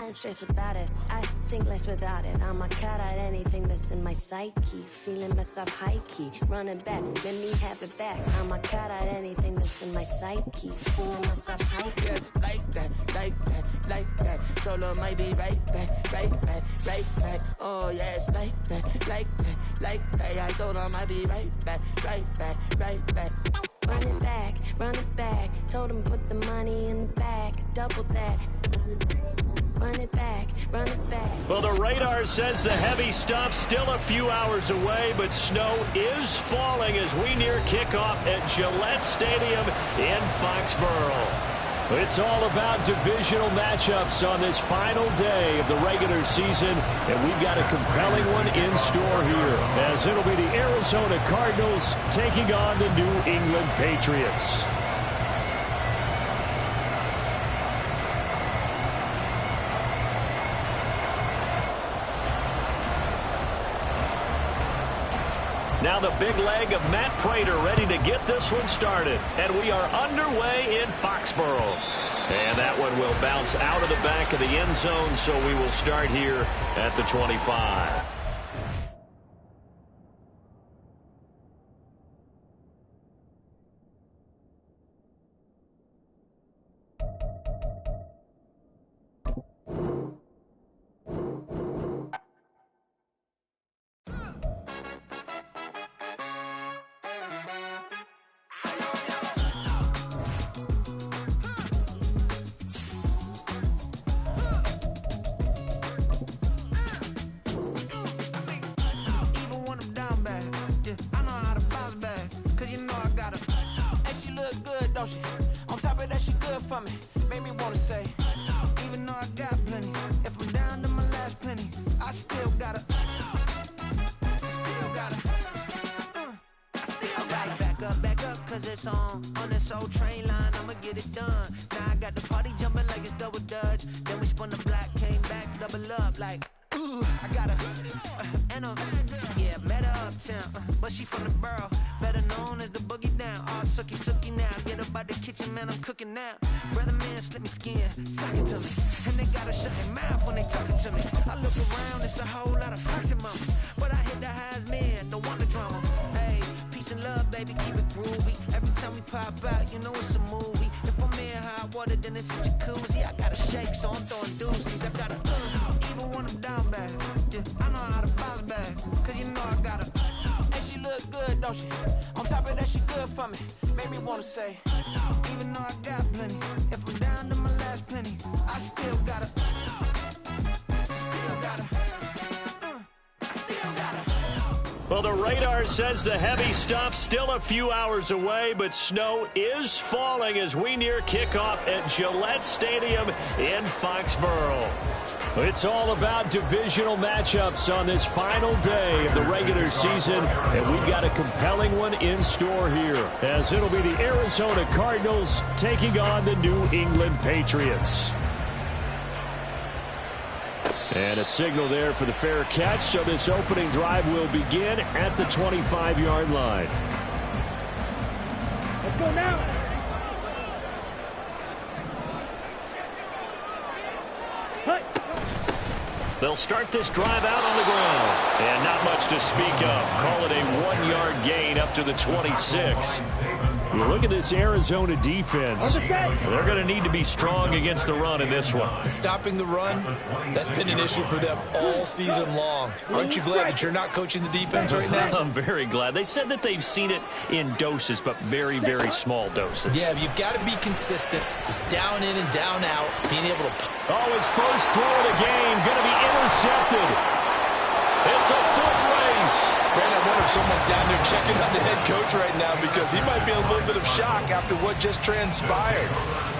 and stress about it. I think less without it. I'ma cut out anything that's in my psyche. Feeling myself high-key, running back, let me have it back. I'ma cut out anything that's in my psyche. Feeling myself high-key. Yes, like that, like that, like that. Solo might be right back, right back, right back. Oh yes, like that, like that, like that. I told him I'd be right back, right back, right back. Run it back. Told him put the money in the bag, double that. Run it back, run it back. Well, the radar says the heavy stuff still a few hours away, but snow is falling as we near kickoff at Gillette Stadium in Foxborough. It's all about divisional matchups on this final day of the regular season, and we've got a compelling one in store here, as it'll be the Arizona Cardinals taking on the New England Patriots. Now the big leg of Matt Prater ready to get this one started. And we are underway in Foxborough. And that one will bounce out of the back of the end zone, so we will start here at the 25. On top of that, she good for me. Made me wanna say, even though I got plenty, if I'm down to my last penny, I still gotta back up, cause it's on this old train line, I'ma get it done. Now I got the party jumping like it's double dutch. Then we spun the block, came back, double up like, ooh, I got her, yeah, met her uptown, but she from the borough, better known as the boogie down. All sookie now, get up out the kitchen, man, I'm cooking now. Brother man, slip me skin, suck it to me, and they gotta shut their mouth when they talking to me. I look around, it's a whole lot of friction, mama, but I hit the highs, man, don't want the drama. Hey, peace and love, baby, keep it groovy. Every time we pop out, you know it's a movie. If I'm in hot water, then it's a jacuzzi. I gotta shake, so I'm throwing deuces. I gotta even when I'm down bad. Yeah, I know how to bounce back, cause you know I gotta. And she look good, don't she? On top of that, she good for me. Made me wanna say, even though I got plenty, if I'm down to my last penny, I still gotta. Well, the radar says the heavy stuff still a few hours away, but snow is falling as we near kickoff at Gillette Stadium in Foxborough. It's all about divisional matchups on this final day of the regular season, and we've got a compelling one in store here, as it'll be the Arizona Cardinals taking on the New England Patriots. And a signal there for the fair catch, so this opening drive will begin at the 25-yard line. Let's go now. They'll start this drive out on the ground. And not much to speak of. Call it a 1-yard gain up to the 26. You look at this Arizona defense. They're going to need to be strong against the run in this one. Stopping the run, that's been an issue for them all season long. Aren't you glad that you're not coaching the defense right now? I'm very glad. They said that they've seen it in doses, but very, very small doses. Yeah, you've got to be consistent. It's down in and down out, being able to... Oh, his first throw of the game going to be intercepted. It's a foot race. Man, I wonder if someone's down there checking on the head coach right now, because he might be in a little bit of shock after what just transpired.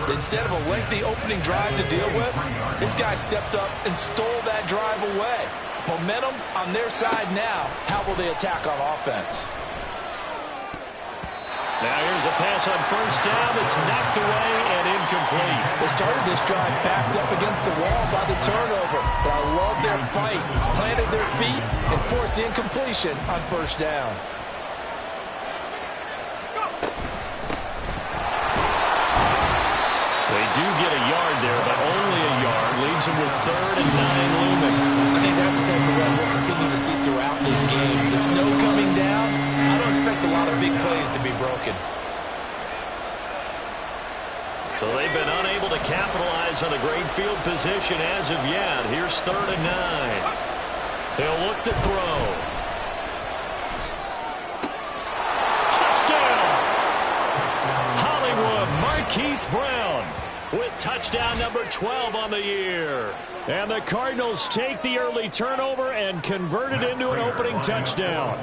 Instead of a lengthy opening drive to deal with, this guy stepped up and stole that drive away. Momentum on their side now. How will they attack on offense? Now here's a pass on first down that's knocked away and incomplete. They started this drive backed up against the wall by the turnover, but I love their fight. Planted their feet and forced the incompletion on first down. They do get a yard there, but only a yard. Leaves season with 3rd and 9 looming. I think that's the type of run we'll continue to see throughout this game. The snow coming down, I don't expect a lot of big plays to be broken. So they've been unable to capitalize on a great field position as of yet. Here's 3rd and 9. They'll look to throw. Touchdown! Hollywood Marquise Brown with touchdown number 12 on the year. And the Cardinals take the early turnover and convert it into an opening touchdown.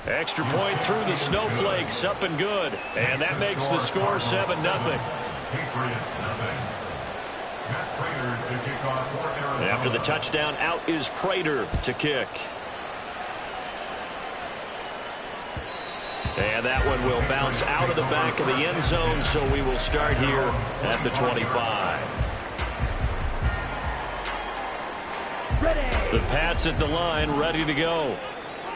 Extra point through the snowflakes, up and good. And that makes the score 7-0. After the touchdown, out is Prater to kick. And that one will bounce out of the back of the end zone, so we will start here at the 25. The Pats at the line, ready to go.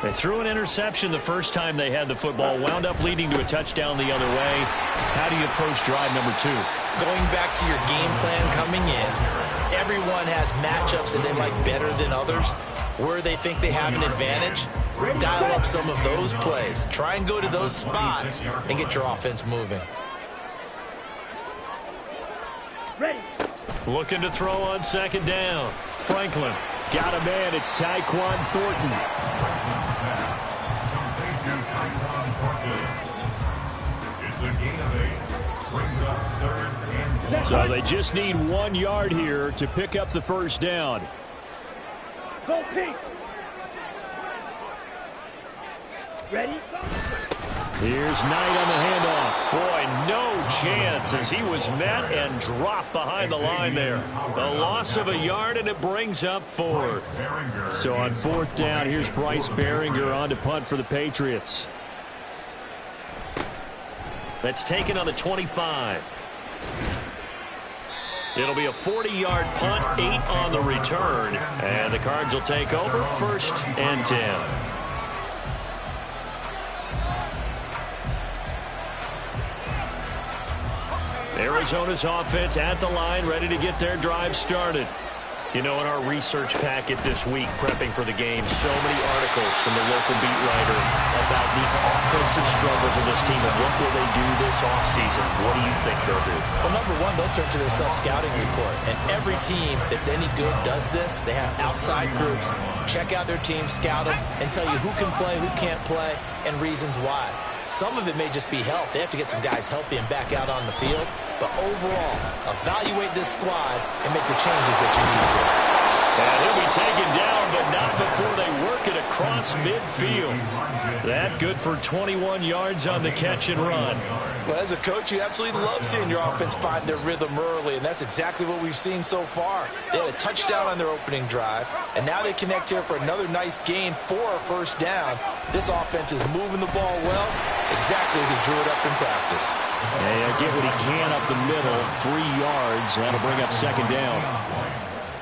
They threw an interception the first time they had the football, wound up leading to a touchdown the other way. How do you approach drive number 2? Going back to your game plan coming in, everyone has matchups that they like better than others. Where they think they have an advantage, dial up some of those plays. Try and go to those spots and get your offense moving. Looking to throw on 2nd down. Franklin got a man. It's Tyquan Thornton. So they just need 1 yard here to pick up the 1st down. Go Pete. Ready? Here's Knight on the handoff. Boy, no chance as he was met and dropped behind the line there. A loss of a yard, and it brings up 4th. So on 4th down, here's Bryce Baringer on to punt for the Patriots. That's taken on the 25. It'll be a 40-yard punt, 8 on the return. And the Cards will take over 1st and 10. Arizona's offense at the line, ready to get their drive started. You know, in our research packet this week, prepping for the game, so many articles from the local beat writer about the offensive struggles of this team and what will they do this offseason. What do you think they'll do? Well, number one, they'll turn to their self-scouting report. And every team that's any good does this. They have outside groups. Check out their team, scout them, and tell you who can play, who can't play, and reasons why. Some of it may just be health. They have to get some guys healthy and back out on the field. But overall, evaluate this squad and make the changes that you need to. And he'll be taken down, but not before they work it across midfield. That good for 21 yards on the catch and run. Well, as a coach, you absolutely love seeing your offense find their rhythm early, and that's exactly what we've seen so far. They had a touchdown on their opening drive, and now they connect here for another nice gain for a 1st down. This offense is moving the ball well, exactly as he drew it up in practice. And he'll get what he can up the middle, 3 yards. That'll bring up 2nd down.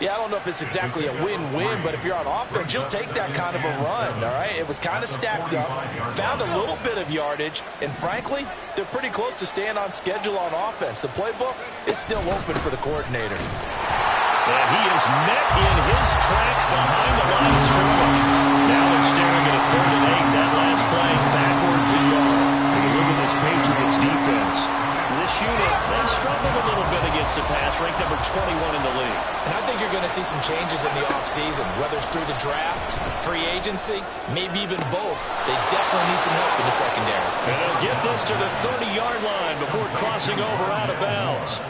Yeah, I don't know if it's exactly a win-win, but if you're on offense, you'll take that kind of a run, all right? It was kind of stacked up, found a little bit of yardage, and frankly, they're pretty close to staying on schedule on offense. The playbook is still open for the coordinator. And he is met in his tracks behind the line of scrimmage. Now they're staring at a 3rd and 8. That last play backwards a yard. Look at this Patriots defense. This unit, they struggled a little bit against the pass, ranked number 21 in the league. And I think you're going to see some changes in the offseason, whether it's through the draft, free agency, maybe even both. They definitely need some help in the secondary. And they'll get this to the 30-yard line before crossing over out of bounds.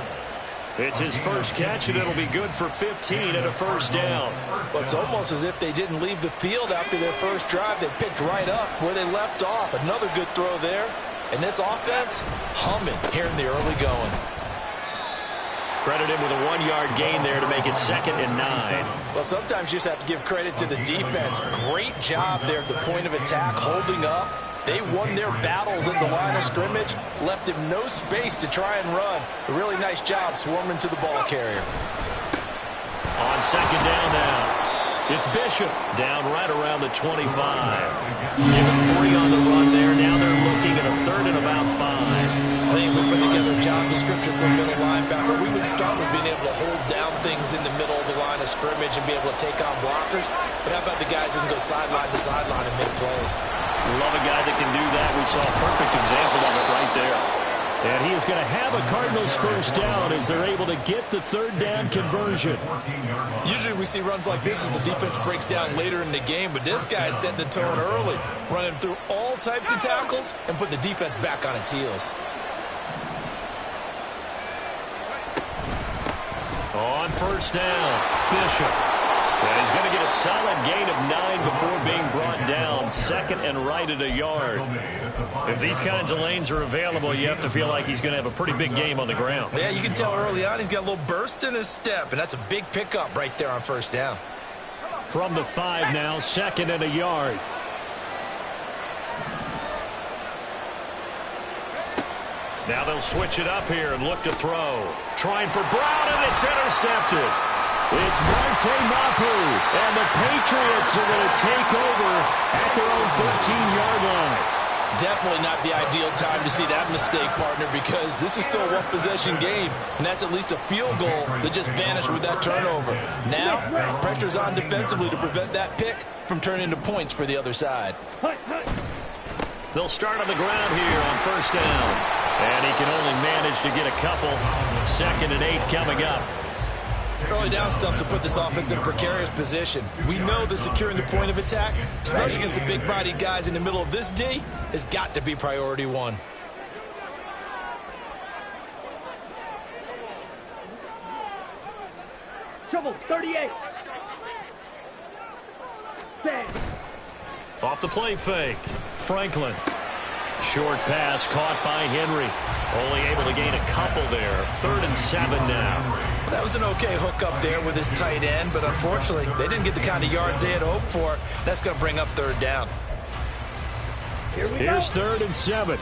It's his first catch, and it'll be good for 15 and a 1st down. Well, it's almost as if they didn't leave the field after their first drive. They picked right up where they left off. Another good throw there. And this offense, humming here in the early going. Credit him with a 1-yard gain there to make it 2nd and 9. Well, sometimes you just have to give credit to the defense. Great job there at the point of attack, holding up. They won their battles at the line of scrimmage, left him no space to try and run. A really nice job swarming to the ball carrier. On 2nd down now. It's Bishop down right around the 25. Give him 3 on the run there. Now they're looking at a 3rd and about 5. think if we put together a job description for a middle linebacker, we would start with being able to hold down things in the middle of the line of scrimmage and be able to take on blockers. But how about the guys who can go sideline to sideline and make plays? Love a guy that can do that. We saw a perfect example of it right there. And he is going to have a Cardinals first down as they're able to get the third down conversion. Usually we see runs like this as the defense breaks down later in the game, but this guy is setting the tone early, running through all types of tackles and putting the defense back on its heels. On first down, Bishop. And he's going to get a solid gain of 9 before being brought down. Second and right at a yard. If these kinds of lanes are available, you have to feel like he's going to have a pretty big game on the ground. Yeah, you can tell early on he's got a little burst in his step, and that's a big pickup right there on first down. From the 5 now, second and a yard. Now they'll switch it up here and look to throw. Trying for Brown, and it's intercepted. It's Marte Mapu, and the Patriots are going to take over at their own 13-yard line. Definitely not the ideal time to see that mistake, partner, because this is still a one-possession game, and that's at least a field goal that just vanished with that turnover. Now, pressure's on defensively to prevent that pick from turning into points for the other side. They'll start on the ground here on first down, and he can only manage to get a couple. Second and 8 coming up. Early down stuff to put this offense in a precarious position. We know that securing the point of attack, especially against the big-bodied guys in the middle of this D, has got to be priority one. Trouble, 38. Stand. Off the play fake, Franklin. Short pass caught by Henry. Only able to gain a couple there. 3rd and 7 now. That was an okay hook up there with his tight end, but unfortunately, they didn't get the kind of yards they had hoped for. That's going to bring up 3rd down. Here's 3rd and 7.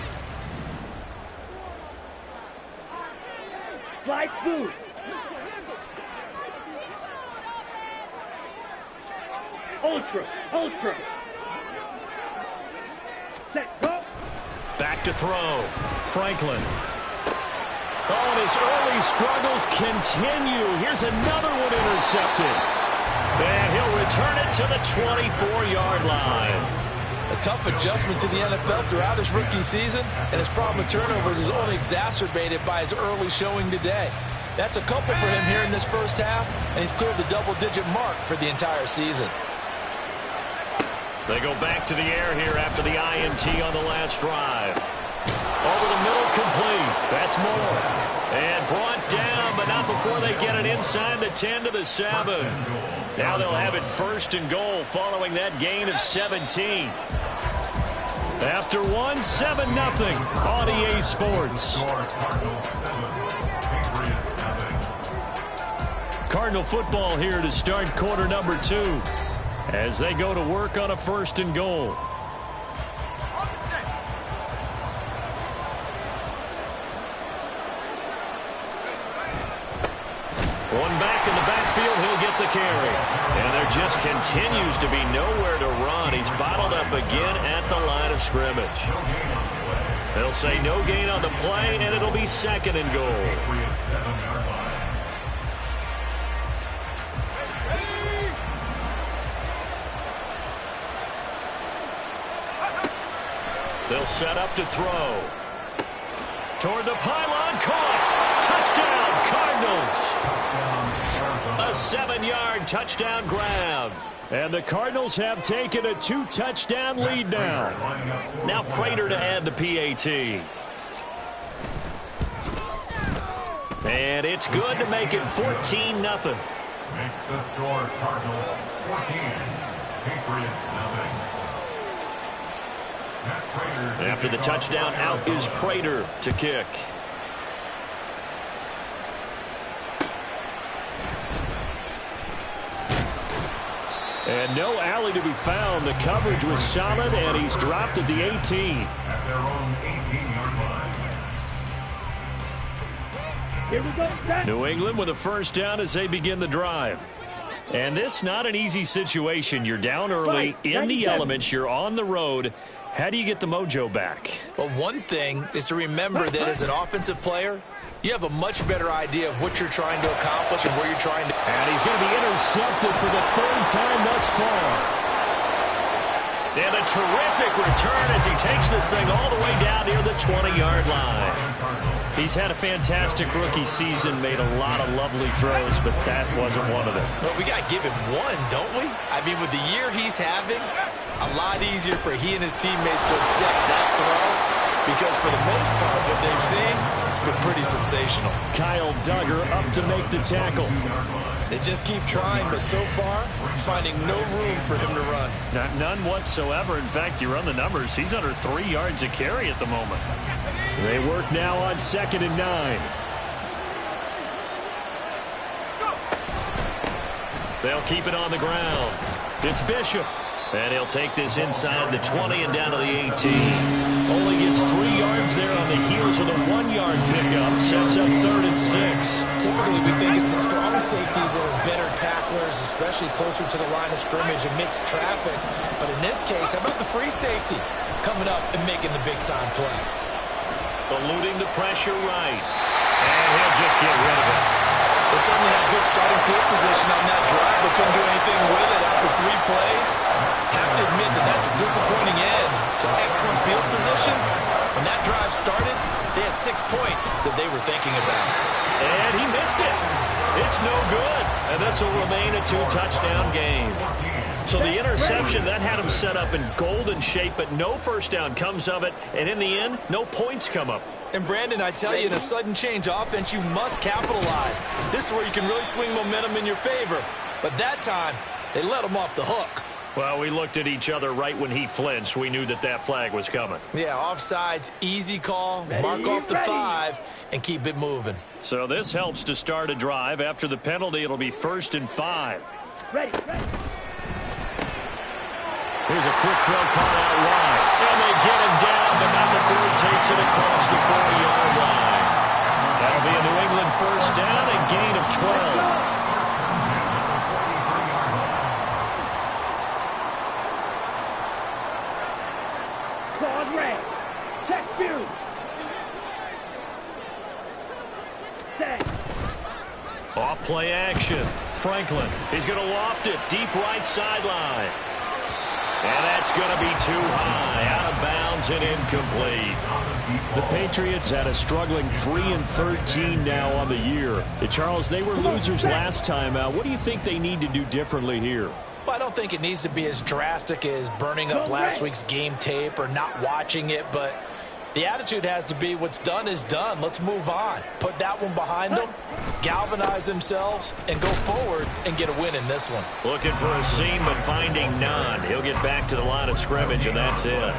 Slide through. Ultra. Set, go. Back to throw. Franklin. Oh, and his early struggles continue. Here's another one intercepted. And he'll return it to the 24-yard line. A tough adjustment to the NFL throughout his rookie season, and his problem with turnovers is only exacerbated by his early showing today. That's a couple for him here in this first half, and he's cleared the double-digit mark for the entire season. They go back to the air here after the INT on the last drive. Over the middle, complete. That's Moore. And brought down, but not before they get it inside the 10 to the 7. Now they'll have it 1st and goal following that gain of 17. After 1, 7-0 on EA Sports. Cardinal football here to start quarter number 2 as they go to work on a 1st and goal. One back in the backfield, he'll get the carry. And there just continues to be nowhere to run. He's bottled up again at the line of scrimmage. They'll say no gain on the play, and it'll be 2nd and goal. They'll set up to throw. Toward the pylon, caught. Touchdown, Cardinals. A 7-yard touchdown grab. And the Cardinals have taken a 2-touchdown lead now. Now Prater to add the PAT. And it's good to make it 14-0. Makes the score Cardinals 14, Patriots 0. After the touchdown, out is Prater to kick. And no alley to be found. The coverage was solid, and he's dropped at the 18. At their own 18-yard line. Here we go, set. New England with a first down as they begin the drive. And this not an easy situation. You're down early in the elements. You're on the road. How do you get the mojo back? Well, one thing is to remember that as an offensive player, you have a much better idea of what you're trying to accomplish and where you're trying to... And he's going to be intercepted for the third time thus far. And a terrific return as he takes this thing all the way down near the 20-yard line. He's had a fantastic rookie season, made a lot of lovely throws, but that wasn't one of them. Well, we got to give him one, don't we? I mean, with the year he's having, a lot easier for he and his teammates to accept that throw. Because for the most part, what they've seen, it's been pretty sensational. Kyle Duggar up to make the tackle. They just keep trying, but so far, finding no room for him to run. None whatsoever. In fact, you run the numbers, he's under 3 yards a carry at the moment. They work now on 2nd and 9. They'll keep it on the ground. It's Bishop. And he'll take this inside the 20 and down to the 18. Only gets 3 yards there on the heels of the 1-yard pickup. Sets up 3rd and 6. Typically, we think it's the strong safeties that are better tacklers, especially closer to the line of scrimmage amidst traffic. But in this case, how about the free safety coming up and making the big-time play? Eluding the pressure right. And he'll just get rid of it. They certainly had good starting field position on that drive, but couldn't do anything with it after 3 plays. Have to admit that that's a disappointing end to excellent field position. When that drive started, they had 6 points that they were thinking about. And he missed it. It's no good. And this will remain a 2-touchdown game. So the interception, that had him set up in golden shape, but no first down comes of it. And in the end, no points come up. And Brandon, I tell you, in a sudden change offense, you must capitalize. This is where you can really swing momentum in your favor. But that time, they let him off the hook. Well, we looked at each other right when he flinched. We knew that that flag was coming. Yeah, offsides, easy call, mark off the 5, and keep it moving. So this helps to start a drive. After the penalty, it'll be 1st and 5. Ready. Here's a quick throw caught out wide. And they get him down, but now the Ford takes it across the 40-yard line. That'll be a New England first down and gain of 12. Claude Ray. Check 2. Set. Off play action. Franklin. He's going to loft it. Deep right sideline. And that's going to be too high. Out of bounds and incomplete. The Patriots had a struggling 3-13 now on the year. Charles, they were losers last time out. What do you think they need to do differently here? Well, I don't think it needs to be as drastic as burning up last week's game tape or not watching it, but the attitude has to be what's done is done. Let's move on. Put that one behind them, galvanize themselves, and go forward and get a win in this one. Looking for a seam, but finding none. He'll get back to the line of scrimmage, and that's it.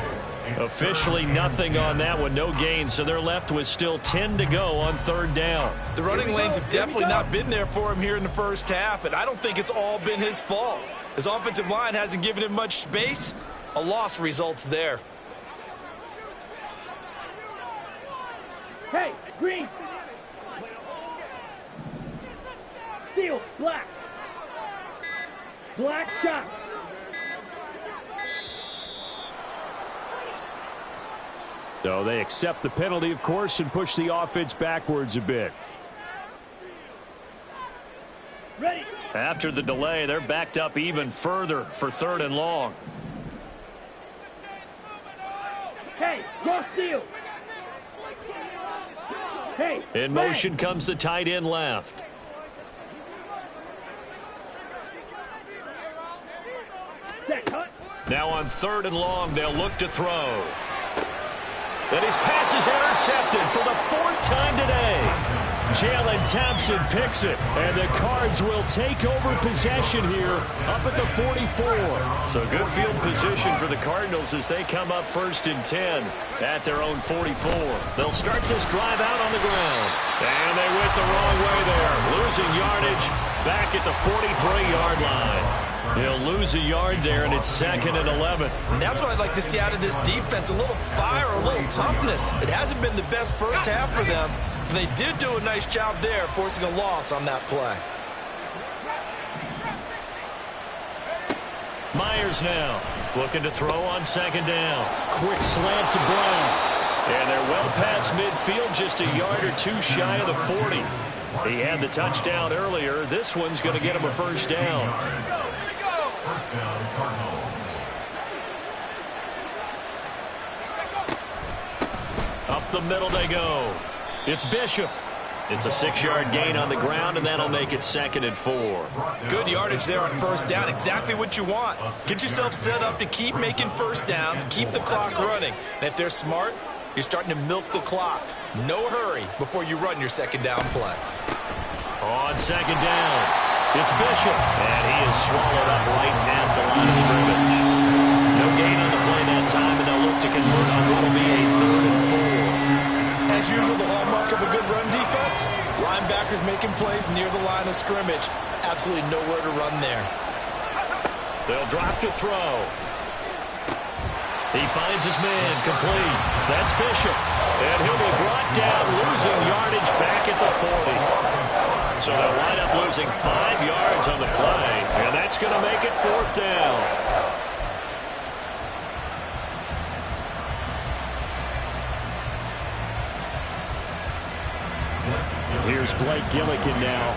Officially nothing on that one, no gain, so they're left with still 10 to go on 3rd down. The running lanes have definitely not been there for him here in the first half, and I don't think it's all been his fault. His offensive line hasn't given him much space. A loss results there. Hey, green. Steel, black. Black shot. So they accept the penalty, of course, and push the offense backwards a bit. Ready. After the delay, they're backed up even further for 3rd and long. Hey, cross steel. Hey, In motion comes the tight end left. Set, cut. Now on 3rd and long, they'll look to throw. And his pass is intercepted for the 4th time today. Jalen Thompson picks it, and the Cards will take over possession here up at the 44. So good field position for the Cardinals as they come up 1st and 10 at their own 44. They'll start this drive out on the ground. And they went the wrong way there, losing yardage back at the 43-yard line. He'll lose a yard there, and it's 2nd and 11. And that's what I'd like to see out of this defense, a little fire, a little toughness. It hasn't been the best first half for them. They did do a nice job there, forcing a loss on that play. Myers now. Looking to throw on second down. Quick slant to Brown. And they're well past midfield, just a yard or two shy of the 40. He had the touchdown earlier. This one's going to get him a first down. First down, Cardinals. Up the middle they go. It's Bishop. It's a 6-yard gain on the ground, and that'll make it 2nd and 4. Good yardage there on first down. Exactly what you want. Get yourself set up to keep making first downs, keep the clock running. And if they're smart, you're starting to milk the clock. No hurry before you run your second down play. On second down, it's Bishop, and he is swallowed up right at the line of scrimmage. No gain on the play that time, and they'll look to convert on what will be a 3rd and 4. As usual, the hallmark of a good run defense, linebackers making plays near the line of scrimmage. Absolutely nowhere to run there. They'll drop to throw. He finds his man, complete. That's Bishop. And he'll be brought down, losing yardage back at the 40. So they'll wind up losing 5 yards on the play, and that's going to make it 4th down. Here's Blake Gillikin now.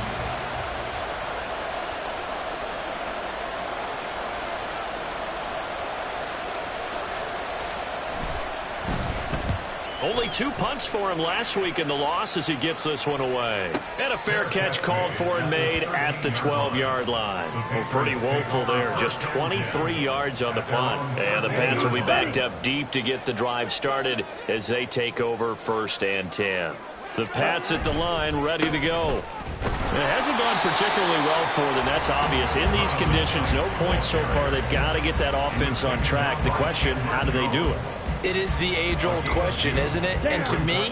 Only 2 punts for him last week in the loss as he gets this one away. And a fair catch called for and made at the 12-yard line. Well, pretty woeful there. Just 23 yards on the punt. And the Pats will be backed up deep to get the drive started as they take over 1st and 10. The Pats at the line ready to go. It hasn't gone particularly well for them. That's obvious. In these conditions, no points so far. They've got to get that offense on track. The question, how do they do it? It is the age-old question, isn't it? And to me,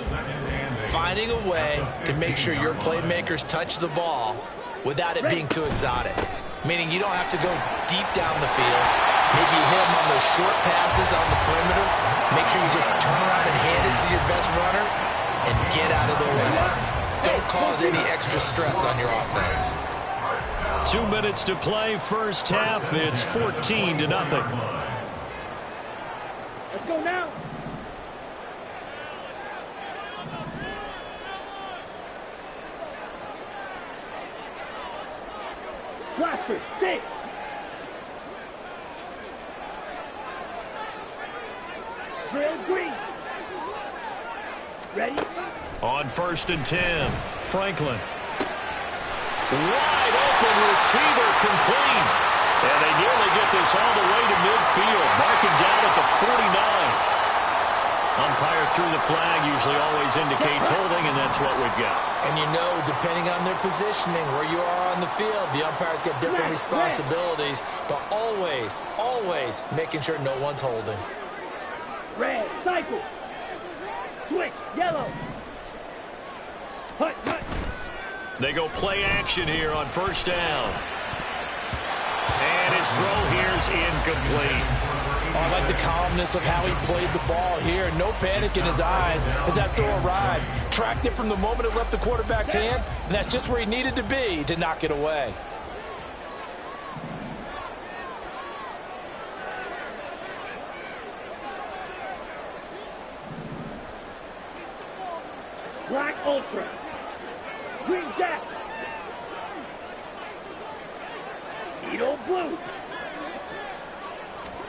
finding a way to make sure your playmakers touch the ball without it being too exotic. Meaning you don't have to go deep down the field. Maybe hit them on those short passes on the perimeter. Make sure you just turn around and hand it to your best runner and get out of the way. Don't cause any extra stress on your offense. 2 minutes to play, first half. It's 14-0. Let's go now. Blaster, stay. Drill green. Ready? On 1st and 10, Franklin. Wide open receiver, complete. And they nearly get this all the way to midfield. Marking down at the 49. Umpire threw the flag, usually always indicates holding, and that's what we've got. And you know, depending on their positioning, where you are on the field, the umpire's got different responsibilities, but always, always making sure no one's holding. Red, cycle. Switch, yellow. Hut, hut. They go play action here on 1st down. And his throw here's incomplete. Oh, I like the calmness of how he played the ball here. No panic in his eyes as that throw arrived. Tracked it from the moment it left the quarterback's hand, and that's just where he needed to be to knock it away. Black Ultra. Green Jack. Edo Blue.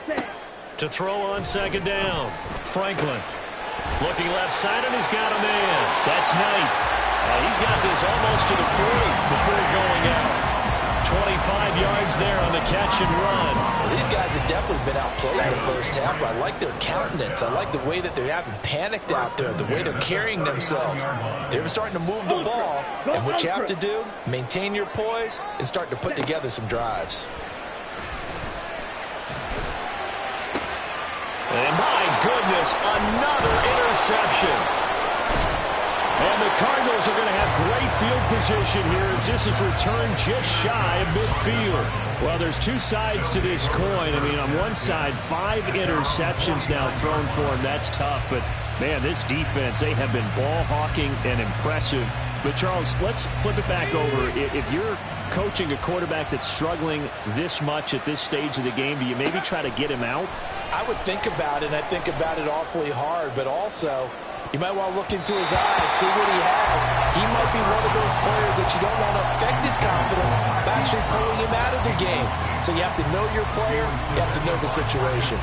Set. To throw on 2nd down. Franklin. Looking left side, and he's got a man. That's Knight. He's got this almost to the 40 before going out. 25 yards there on the catch and run. Well, these guys have definitely been outplayed in the first half, but I like their countenance. I like the way that they haven't panicked out there, the way they're carrying themselves. They're starting to move the ball, and what you have to do, maintain your poise and start to put together some drives. And my goodness, another interception. And the Cardinals are going to have great field position here as this is returned just shy of midfield. Well, there's 2 sides to this coin. I mean, on one side, 5 interceptions now thrown for him. That's tough. But, man, this defense, they have been ball hawking and impressive. But, Charles, let's flip it back over. If you're coaching a quarterback that's struggling this much at this stage of the game, do you maybe try to get him out? I would think about it, and I think about it awfully hard, but also you might want to look into his eyes, see what he has. He might be one of those players that you don't want to affect his confidence by actually pulling him out of the game. So you have to know your player, you have to know the situation.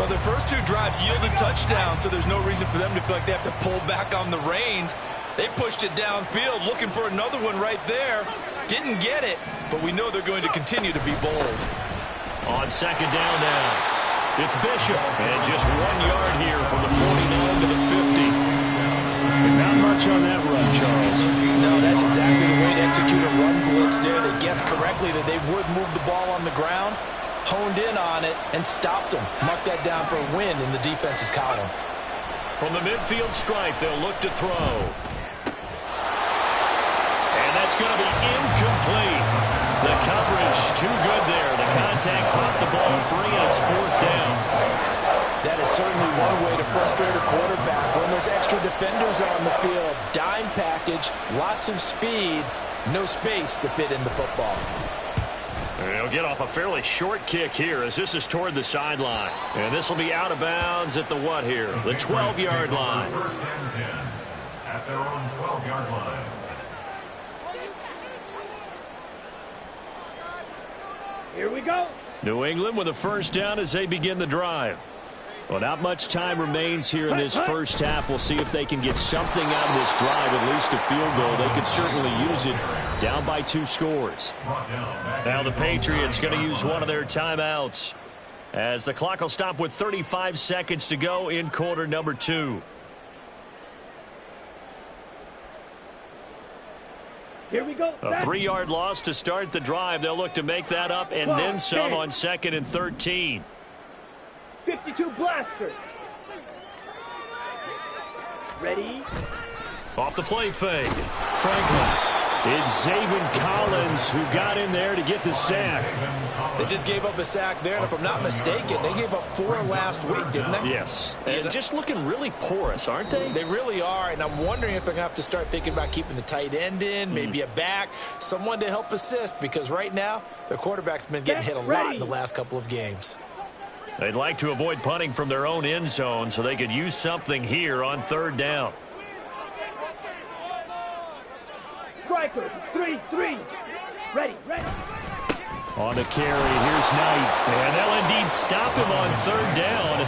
Well, the first 2 drives yielded touchdowns, so there's no reason for them to feel like they have to pull back on the reins. They pushed it downfield, looking for another one right there. Didn't get it, but we know they're going to continue to be bold. On second down now, it's Bishop. And just 1 yard here from the 49 to the 50. Not much on that run, Charles. No, that's exactly the way to execute a run blitz there. They guessed correctly that they would move the ball on the ground, honed in on it, and stopped them. Mark that down for a win in the defense's column. From the midfield stripe, they'll look to throw. And that's going to be incomplete. The coverage too good there. The contact popped the ball free, and it's 4th down. That is certainly one way to frustrate a quarterback. When there's extra defenders on the field, dime package, lots of speed, no space to fit in the football. He'll get off a fairly short kick here as this is toward the sideline. And this will be out of bounds at the what here? The 12-yard line. First and 10 at their own 12-yard line. Here we go. New England with a first down as they begin the drive. Well, not much time remains here in this first half. We'll see if they can get something out of this drive, at least a field goal. They could certainly use it down by 2 scores. Now the Patriots going to use one of their timeouts as the clock will stop with 35 seconds to go in quarter number 2. Here we go. A 3-yard loss to start the drive. They'll look to make that up and then some on 2nd and 13. 52 blaster. Ready? Off the play fake. Franklin. It's Zaven Collins who got in there to get the sack. They just gave up a sack there, and if I'm not mistaken, they gave up 4 last week, didn't they? Yes. And just looking really porous, aren't they? They really are, and I'm wondering if they're going to have to start thinking about keeping the tight end in, maybe a back, someone to help assist, because right now their quarterback's been getting hit a lot in the last couple of games. They'd like to avoid punting from their own end zone so they could use something here on 3rd down. Striker, 3-3. Ready. On the carry, here's Knight. And they'll indeed stop him on 3rd down.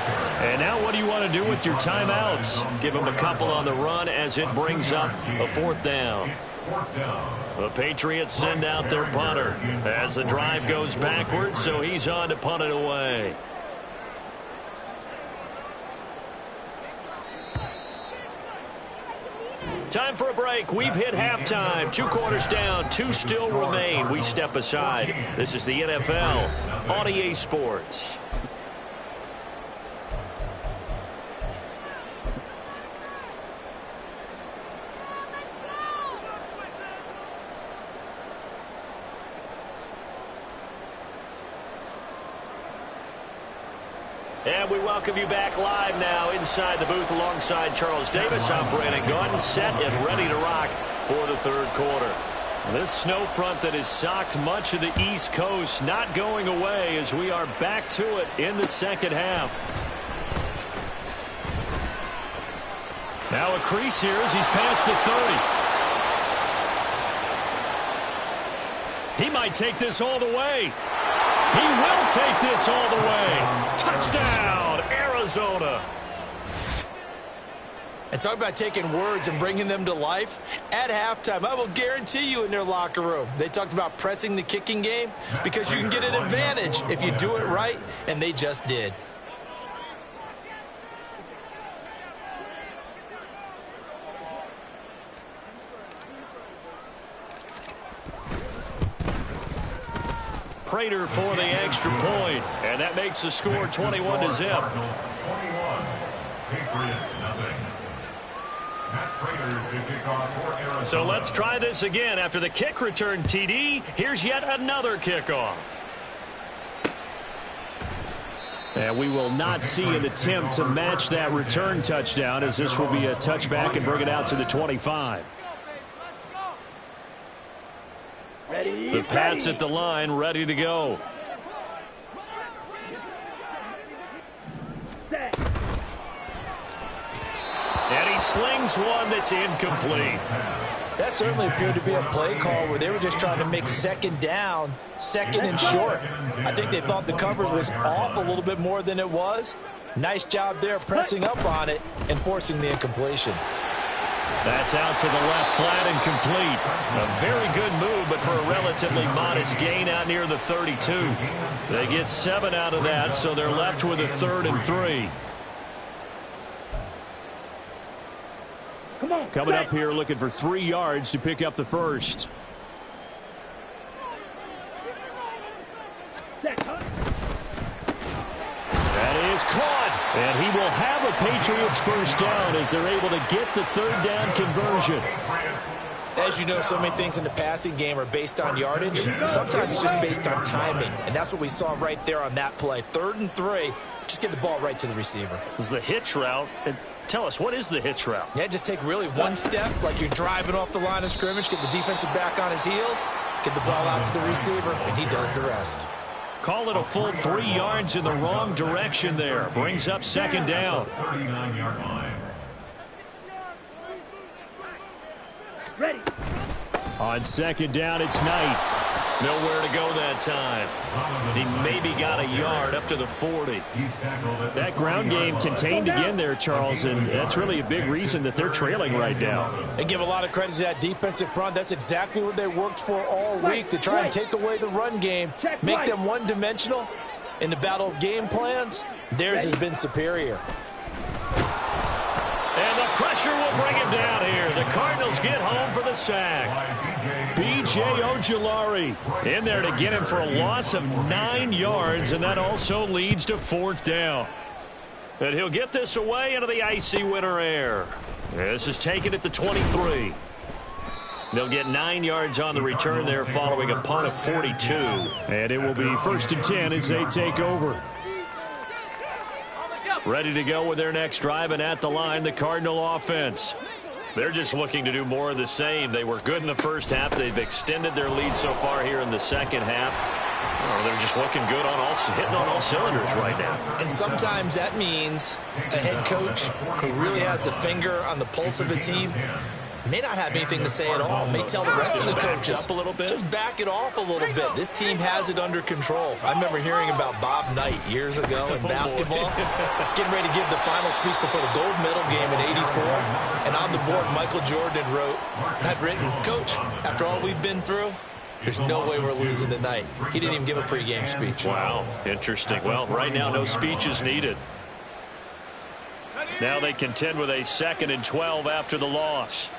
And now what do you want to do with your timeouts? Give him a couple on the run as it brings up a 4th down. The Patriots send out their punter as the drive goes backwards, so he's on to punt it away. Time for a break. We've hit halftime. 2 quarters down. 2 still remain. We step aside. This is the NFL on EA Sports. And we welcome you back live now inside the booth alongside Charles Davis. I'm Brandon Gaudin, set and ready to rock for the 3rd quarter. This snow front that has socked much of the East Coast not going away as we are back to it in the 2nd half. Now a crease here as he's past the 30. He might take this all the way. He will take this all the way. Touchdown, Arizona. And talk about taking words and bringing them to life. At halftime, I will guarantee you in their locker room, they talked about pressing the kicking game because you can get an advantage if you do it right, and they just did. Prater for the extra point, and that makes the score 21-0. So let's try this again. After the kick return TD, here's yet another kickoff. And we will not see an attempt to match that return touchdown, as this will be a touchback and bring it out to the 25. Ready. The Pats at the line, ready to go. Set. And he slings one that's incomplete. That certainly appeared to be a play call where they were just trying to make second down, second and short. I think they thought the coverage was off a little bit more than it was. Nice job there pressing up on it and forcing the incompletion. That's out to the left, flat and complete. A very good move, but for a relatively modest gain out near the 32. They get 7 out of that, so they're left with a 3rd and 3. Come on. Coming up here looking for 3 yards to pick up the first. Set. Huh? That is caught, and he will have a Patriots first down as they're able to get the 3rd down conversion. As you know, so many things in the passing game are based on yardage. Sometimes it's just based on timing, and that's what we saw right there on that play. 3rd and 3, just get the ball right to the receiver. It was the hitch route. And tell us, what is the hitch route? Yeah, just take really one step, like you're driving off the line of scrimmage, get the defensive back on his heels, get the ball out to the receiver, and he does the rest. Call it a full 3 yards in the wrong direction there. Brings up 2nd down. 39-yard line. Ready. On 2nd down, it's Knight. Nowhere to go that time. He maybe got a yard up to the 40. That ground game contained again there, Charles, and that's really a big reason that they're trailing right now. And give a lot of credit to that defensive front. That's exactly what they worked for all week, to try and take away the run game, make them one-dimensional. In the battle of game plans, theirs has been superior. And the pressure will bring him down here. The Cardinals get home for the sack. B.J. Ojulari in there to get him for a loss of 9 yards, and that also leads to 4th down. And he'll get this away into the icy winter air. This is taken at the 23. They'll get 9 yards on the return there following a punt of 42. And it will be 1st and 10 as they take over. Ready to go with their next drive, and at the line, the Cardinal offense. They're just looking to do more of the same. They were good in the first half. They've extended their lead so far here in the second half. Oh, they're just looking good hitting on all cylinders right now. And sometimes that means a head coach who really has a finger on the pulse of the team may not have anything to say at all. May tell the rest of the coaches, up a little bit. Just back it off a little bit. This team has it under control. I remember hearing about Bob Knight years ago in basketball, getting ready to give the final speech before the gold medal game in '84. And on the board, Michael Jordan had written, "Coach, after all we've been through, there's no way we're losing tonight." He didn't even give a pregame speech. Wow, interesting. Well, right now, no speech is needed. Now they contend with a 2nd and 12 after the loss.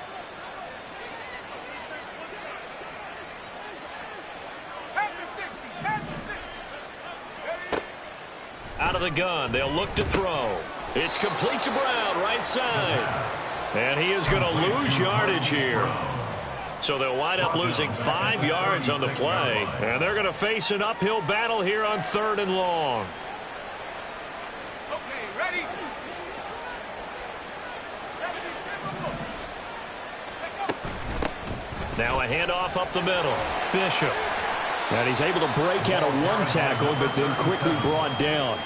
Out of the gun, they'll look to throw. It's complete to Brown, right side. And he is going to lose yardage here. So they'll wind up losing 5 yards on the play. And they're going to face an uphill battle here on 3rd and long. Okay, ready? Now a handoff up the middle. Bishop. And he's able to break out of one tackle, but then quickly brought down.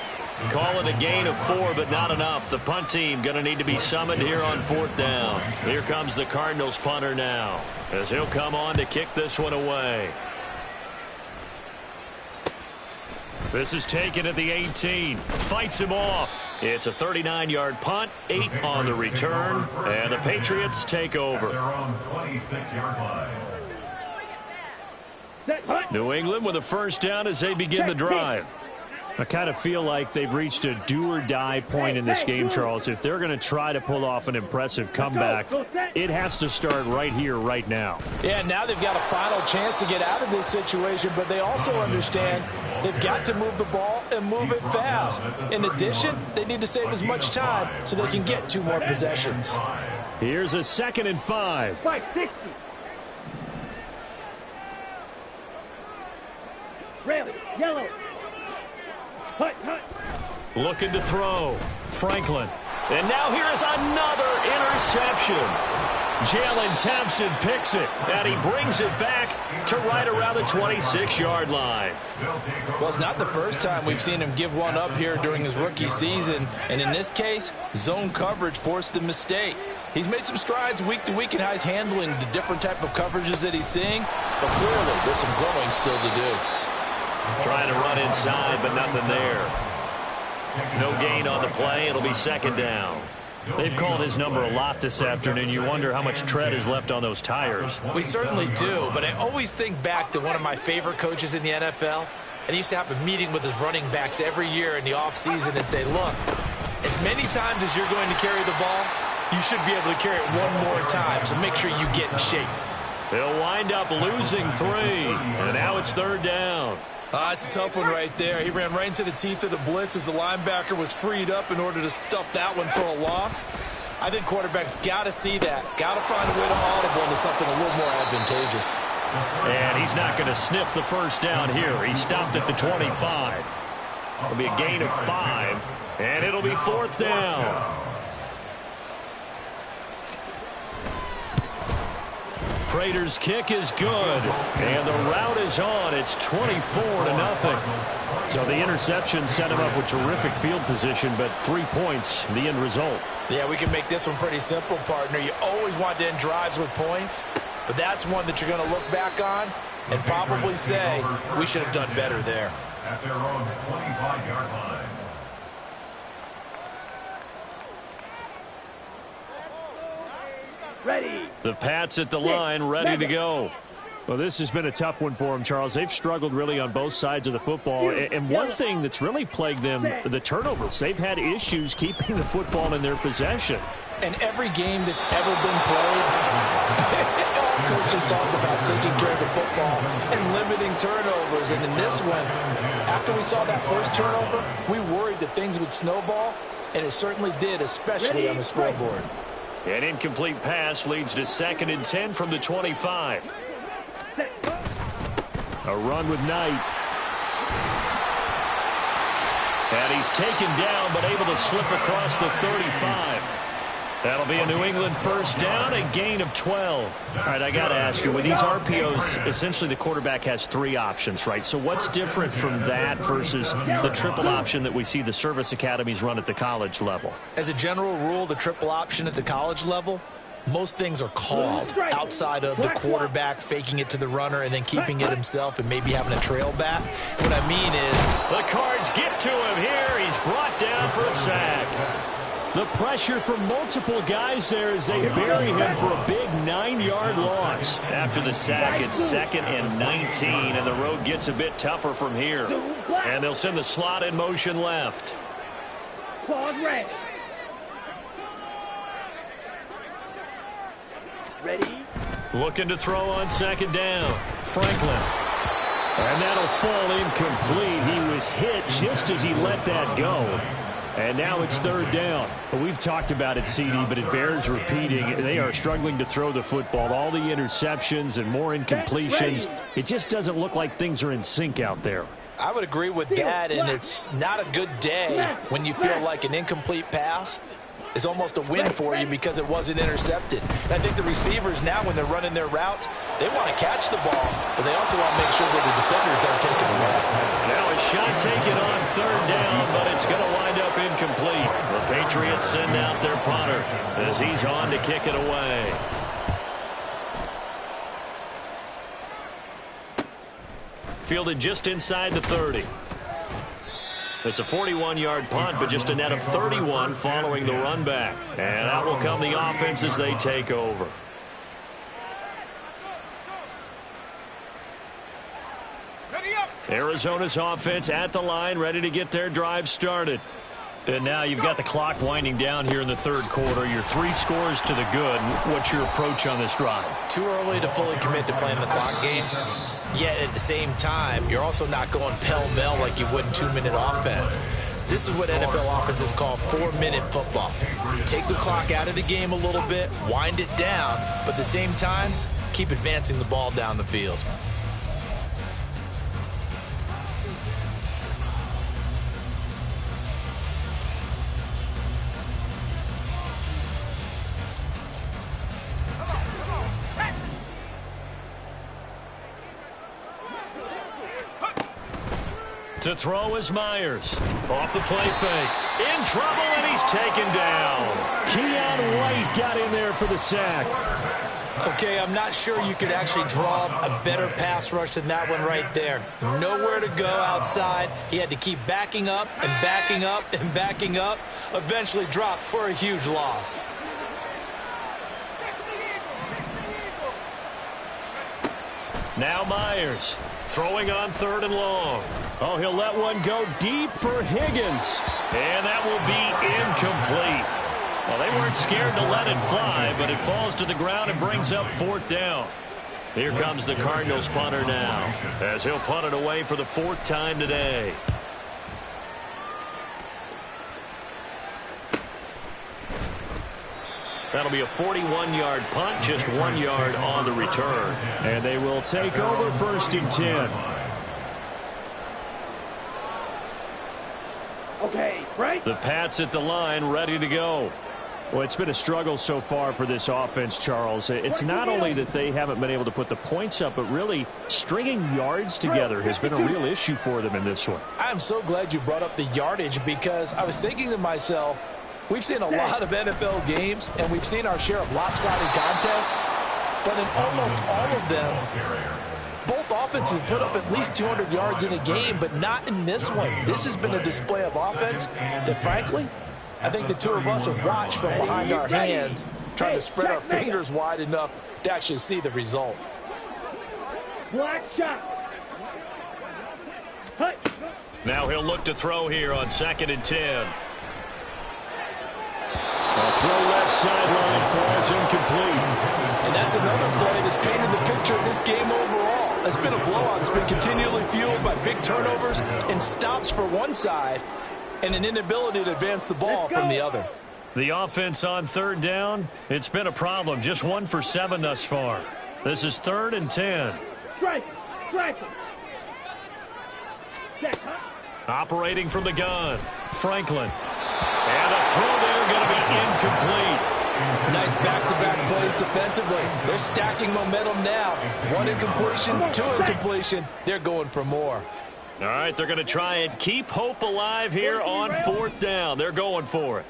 Call it a gain of 4, but not enough. The punt team going to need to be summoned here on 4th down. Here comes the Cardinals punter now, as he'll come on to kick this one away. This is taken at the 18. Fights him off. It's a 39-yard punt, 8 on the return, and the Patriots take over. Their own 26-yard line. New England with a first down as they begin the drive. I kind of feel like they've reached a do-or-die point in this game, Charles. If they're going to try to pull off an impressive comeback, it has to start right here, right now. Yeah, now they've got a final chance to get out of this situation, but they also understand they've got to move the ball and move it fast. In addition, they need to save as much time so they can get 2 more possessions. Here's a 2nd and 5. 560. Rally, yellow. Hut, hut. Looking to throw. Franklin. And now here is another interception. Jalen Thompson picks it, and he brings it back to right around the 26-yard line. Well, it's not the first time we've seen him give one up here during his rookie season, and in this case, zone coverage forced the mistake. He's made some strides week to week in how he's handling the different type of coverages that he's seeing, but clearly there's some growing still to do. Trying to run inside, but nothing there. No gain on the play. It'll be second down. They've called his number a lot this afternoon. You wonder how much tread is left on those tires. We certainly do, but I always think back to one of my favorite coaches in the NFL, and he used to have a meeting with his running backs every year in the offseason and say, look, as many times as you're going to carry the ball, you should be able to carry it one more time, so make sure you get in shape. They'll wind up losing 3, and now it's third down. It's a tough one right there. He ran right into the teeth of the blitz as the linebacker was freed up in order to stuff that one for a loss. I think quarterbacks got to see that. Got to find a way to audible into something a little more advantageous. And he's not going to sniff the first down here. He stopped at the 25. It'll be a gain of 5, and it'll be fourth down. Prater's kick is good, and the route is on. It's 24-0. So the interception set him up with terrific field position, but 3 points, the end result. Yeah, we can make this one pretty simple, partner. You always want to end drives with points, but that's one that you're going to look back on and probably say, we should have done better there. At their own 25-yard line. Ready. The Pats at the line, ready to go. Well, this has been a tough one for them, Charles. They've struggled really on both sides of the football. And one thing that's really plagued them, the turnovers. They've had issues keeping the football in their possession. And every game that's ever been played, all coaches talk about taking care of the football and limiting turnovers. And in this one, after we saw that first turnover, we worried that things would snowball, and it certainly did, especially on the scoreboard. An incomplete pass leads to 2nd and 10 from the 25. A run with Knight. And he's taken down, but able to slip across the 35. That'll be a New England first down, a gain of 12. All right, I got to ask you, with these RPOs, essentially the quarterback has 3 options, right? So what's different from that versus the triple option that we see the service academies run at the college level? As a general rule, the triple option at the college level, most things are called outside of the quarterback faking it to the runner and then keeping it himself and maybe having a trail back. What I mean is, the Cards get to him here. He's brought down for a sack. The pressure from multiple guys there as they bury him for a big 9-yard loss. After the sack, it's 2nd and 19, and the road gets a bit tougher from here. And they'll send the slot in motion left. Claws red. Ready. Looking to throw on 2nd down. Franklin. And that'll fall incomplete. He was hit just as he let that go. And now it's 3rd down. But we've talked about it, CD, but it bears repeating. They are struggling to throw the football. All the interceptions and more incompletions. It just doesn't look like things are in sync out there. I would agree with that, and it's not a good day when you feel like an incomplete pass is almost a win for you because it wasn't intercepted. And I think the receivers now, when they're running their routes, they want to catch the ball, but they also want to make sure that the defenders don't take it away. Now a shot taken on 3rd down, but it's going to wind up incomplete. The Patriots send out their punter as he's on to kick it away. Fielded just inside the 30. It's a 41-yard punt, but just a net of 31 following the run back. And out will come the offense as they take over. Arizona's offense at the line, ready to get their drive started. And now you've got the clock winding down here in the 3rd quarter. You're 3 scores to the good. What's your approach on this drive? Too early to fully commit to playing the clock game. Yet at the same time, you're also not going pell-mell like you would in 2-minute offense. This is what NFL offenses call 4-minute football. You take the clock out of the game a little bit, wind it down, but at the same time, keep advancing the ball down the field. To throw is Myers. Off the play fake. In trouble, and he's taken down. Keon White got in there for the sack. Okay, I'm not sure you could actually draw a better pass rush than that one right there. Nowhere to go outside. He had to keep backing up and backing up and backing up. Eventually dropped for a huge loss. Now Myers throwing on 3rd and long. Oh, he'll let one go deep for Higgins. And that will be incomplete. Well, they weren't scared to let it fly, but it falls to the ground and brings up 4th down. Here comes the Cardinals punter now, as he'll punt it away for the 4th time today. That'll be a 41-yard punt, just 1 yard on the return. And they will take over 1st and 10. Okay, right. The Pats at the line, ready to go. Well, it's been a struggle so far for this offense, Charles. It's not only that they haven't been able to put the points up, but really stringing yards together has been a real issue for them in this one. I'm so glad you brought up the yardage, because I was thinking to myself, we've seen a lot of NFL games, and we've seen our share of lopsided contests, but in almost all of them, both offenses put up at least 200 yards in a game, but not in this one. This has been a display of offense that, frankly, I think the two of us have watched from behind our hands, trying to spread our fingers wide enough to actually see the result. Black shot. Hey. Now he'll look to throw here on 2nd and 10. A throw left sideline falls incomplete. And that's another play that's painted the picture of this game overall. It's been a blowout. It's been continually fueled by big turnovers and stops for one side and an inability to advance the ball from the other. The offense on 3rd down, it's been a problem. Just 1 for 7 thus far. This is 3rd and 10. Strike. Operating from the gun, Franklin. And the throw there going to be incomplete. Nice back-to-back plays defensively. They're stacking momentum now. 1 incompletion, 2 incompletion. They're going for more. All right, they're going to try and keep hope alive here on 4th down. They're going for it.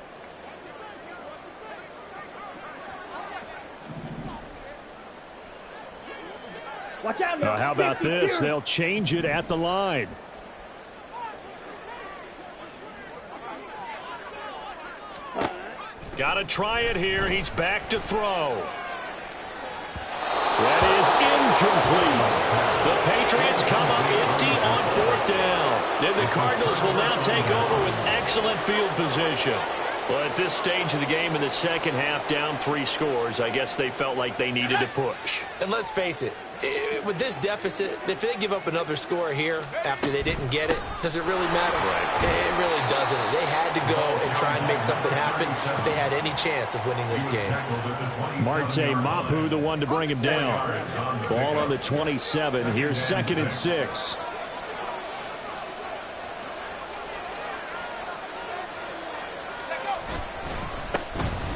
Watch out, Now, how about this? They'll change it at the line. Got to try it here. He's back to throw. That is incomplete. The Patriots come up empty on 4th down. Then the Cardinals will now take over with excellent field position. Well, at this stage of the game in the second half, down 3 scores, I guess they felt like they needed to push. And let's face it, with this deficit, if they give up another score here after they didn't get it, does it really matter? Right. It really doesn't. They had to go and try and make something happen if they had any chance of winning this game. Marte Mapu, the one to bring him down. Ball on the 27. Here's 2nd and 6.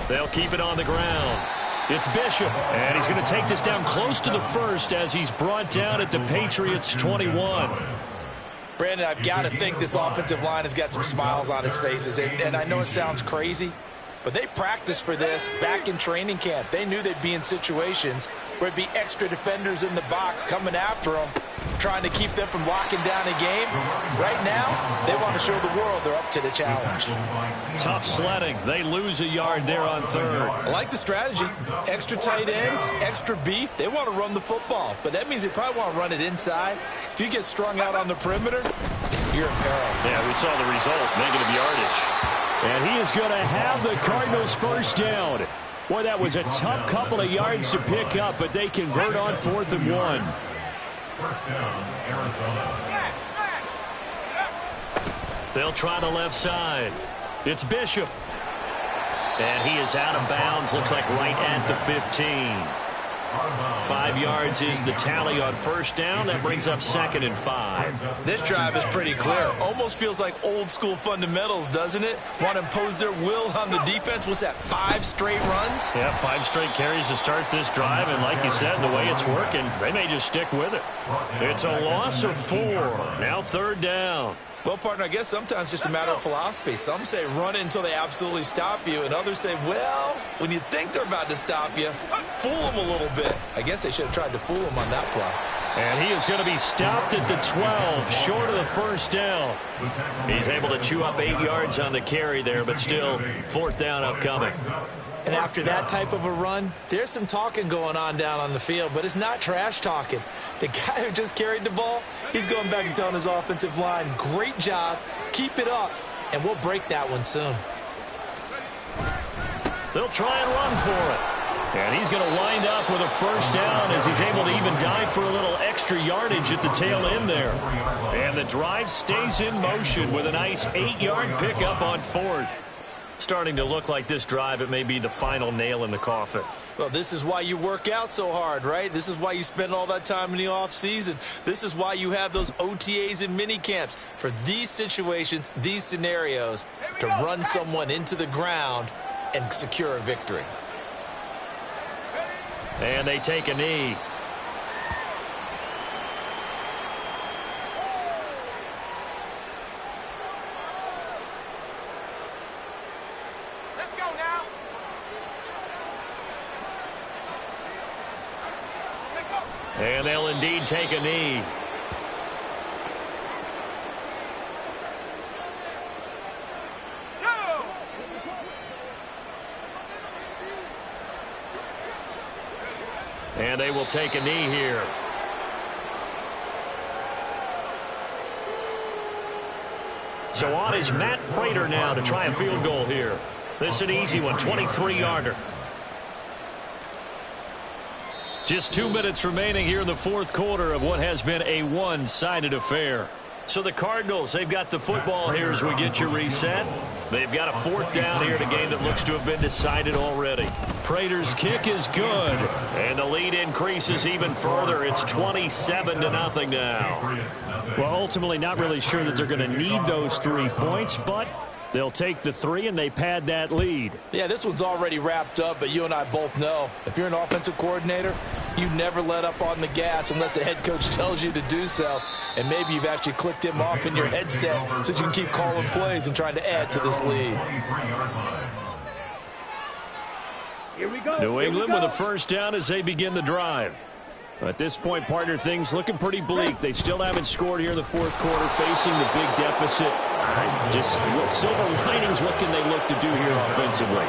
They'll keep it on the ground. It's Bishop, and he's going to take this down close to the 1st as he's brought down at the Patriots' 21. Brandon, I've got to think this offensive line has got some smiles on its faces, and I know it sounds crazy, but they practiced for this back in training camp. They knew they'd be in situations where it'd be extra defenders in the box coming after them, trying to keep them from locking down a game. Right now, they want to show the world they're up to the challenge. Tough sledding. They lose a yard there on 3rd. I like the strategy. Extra tight ends, extra beef. They want to run the football, but that means they probably want to run it inside. If you get strung out on the perimeter, you're in peril. Yeah, we saw the result, negative yardage. And he is going to have the Cardinals' 1st down. Boy, that was a tough couple of yards to pick up, but they convert on 4th and 1. 1st down, Arizona. They'll try the left side. It's Bishop. And he is out of bounds, looks like right at the 15. 5 yards is the tally on first down. That brings up 2nd and 5. This drive is pretty clear. Almost feels like old school fundamentals, doesn't it? Want to impose their will on the defense. What's that, 5 straight runs? Yeah, 5 straight carries to start this drive. And like you said, the way it's working, they may just stick with it. It's a loss of 4. Now 3rd down. Well, partner, I guess sometimes it's just a matter of philosophy. Some say run it until they absolutely stop you, and others say, well, when you think they're about to stop you, fool them a little bit. I guess they should have tried to fool them on that play. And he is going to be stopped at the 12, short of the first down. He's able to chew up 8 yards on the carry there, but still 4th down upcoming. And after that type of a run, there's some talking going on down on the field, but it's not trash talking. The guy who just carried the ball, he's going back and telling his offensive line, great job, keep it up, and we'll break that one soon. They'll try and run for it. And he's going to wind up with a first down as he's able to even dive for a little extra yardage at the tail end there. And the drive stays in motion with a nice 8-yard pickup on 4th. Starting to look like this drive, it may be the final nail in the coffin. Well, this is why you work out so hard, right? This is why you spend all that time in the offseason. This is why you have those OTAs and mini camps. For these situations, these scenarios, to run someone into the ground and secure a victory. And they take a knee. And they'll indeed take a knee. And they will take a knee here. So on is Matt Prater now to try a field goal here. This is an easy one, 23-yarder. Just 2 minutes remaining here in the 4th quarter of what has been a one-sided affair. So the Cardinals, they've got the football here as we get your reset. They've got a 4th down here in a game that looks to have been decided already. Prater's kick is good, and the lead increases even further. It's 27-0 now. Well, ultimately not really sure that they're going to need those 3 points, but they'll take the 3 and they pad that lead. Yeah, this one's already wrapped up, but you and I both know if you're an offensive coordinator, you never let up on the gas unless the head coach tells you to do so. And maybe you've actually clicked him off in your headset so you can keep calling plays and trying to add to this lead. Here we go. New England with a first down as they begin the drive. At this point, partner, things looking pretty bleak. They still haven't scored here in the 4th quarter, facing the big deficit. Just silver linings, what can they look to do here offensively?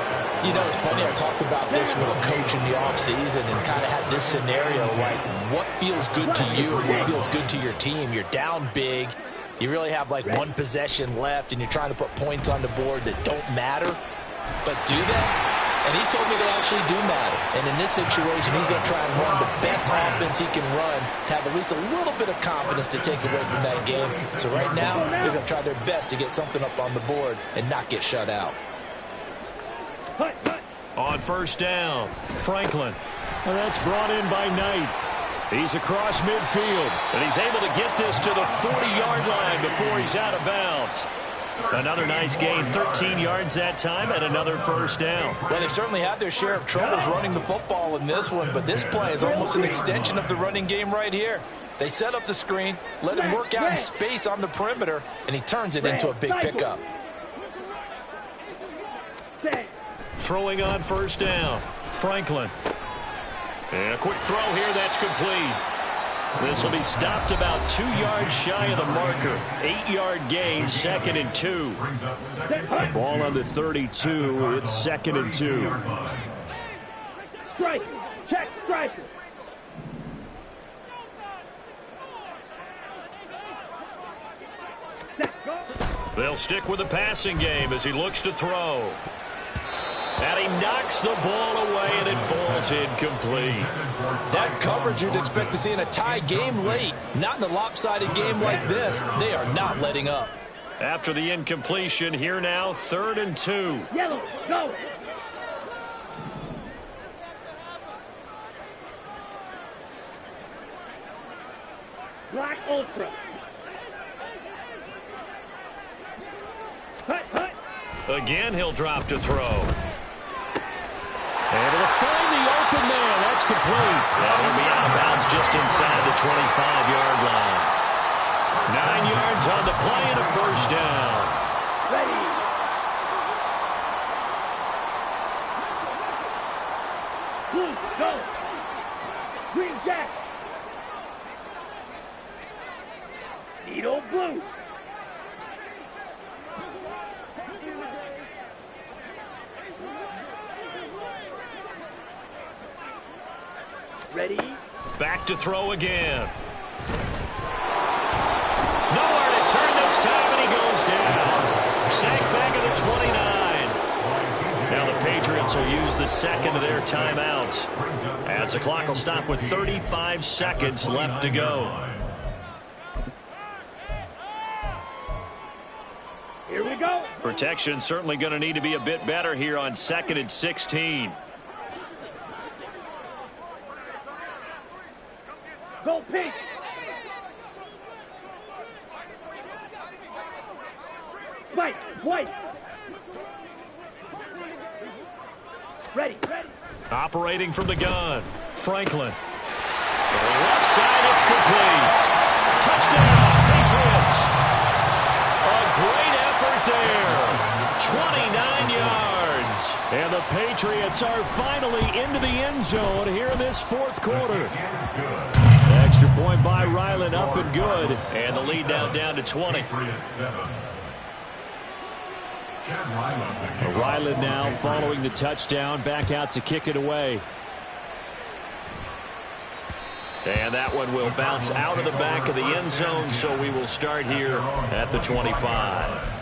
You know, it's funny, I talked about this with a coach in the offseason and kind of had this scenario, like, what feels good to you, what feels good to your team? You're down big, you really have like 1 possession left, and you're trying to put points on the board that don't matter, but do they? And he told me they actually do matter. And in this situation, he's going to try and run the best offense he can run, have at least a little bit of confidence to take away from that game. So right now, they're going to try their best to get something up on the board and not get shut out. On first down, Franklin. Well, that's brought in by Knight. He's across midfield, and he's able to get this to the 40-yard line before he's out of bounds. Another nice gain, 13 yards that time, and another first down. Well, they certainly had their share of troubles running the football in this one, but this play is almost an extension of the running game right here. They set up the screen, let him work out in space on the perimeter, and he turns it into a big pickup. Throwing on first down, Franklin. And a quick throw here, that's complete. This will be stopped about 2 yards shy of the marker. 8-yard gain, 2nd and 2. Ball on the 32, it's 2nd and 2. Striker, check striker. They'll stick with the passing game as he looks to throw. And he knocks the ball away, and it falls incomplete. That's coverage you'd expect to see in a tie game late. Not in a lopsided game like this. They are not letting up. After the incompletion, here now, 3rd and 2. Yellow, go. Black Ultra. Hut, hut. Again, he'll drop to throw. Able to find the open man. That's complete. That'll be out of bounds just inside the 25-yard line. 9 yards on the play and a first down. Ready. Blue, go. Green Jack. Needle blue. Ready. Back to throw again. Nowhere to turn this time, and he goes down. Sack back at the 29. Now the Patriots will use the second of their timeouts, as the clock will stop with 35 seconds left to go. Here we go. Protection certainly going to need to be a bit better here on 2nd and 16. Go pink. White, white. Ready, ready. Operating from the gun, Franklin. To the left side, it's complete. Touchdown, Patriots. A great effort there. 29 yards. And the Patriots are finally into the end zone here in this fourth quarter. Extra point by Ryland, up and good. And the lead now down to 20. Ryland now following the touchdown, back out to kick it away. And that one will bounce out of the back of the end zone, so we will start here at the 25.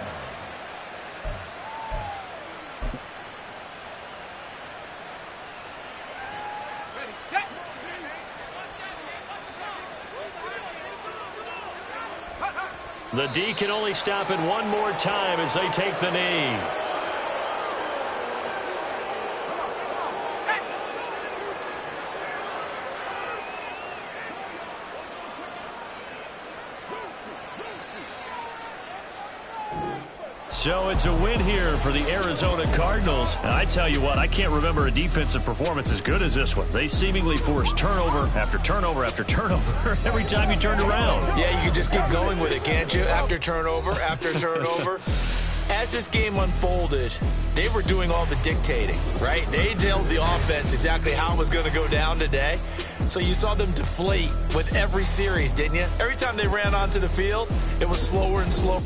The D can only stop it one more time as they take the knee. So it's a win here for the Arizona Cardinals. And I tell you what, I can't remember a defensive performance as good as this one. They seemingly forced turnover after turnover after turnover every time you turned around. Yeah, you can just keep going with it, can't you? After turnover, after turnover. As this game unfolded, they were doing all the dictating, right? They told the offense exactly how it was going to go down today. So you saw them deflate with every series, didn't you? Every time they ran onto the field, it was slower and slower.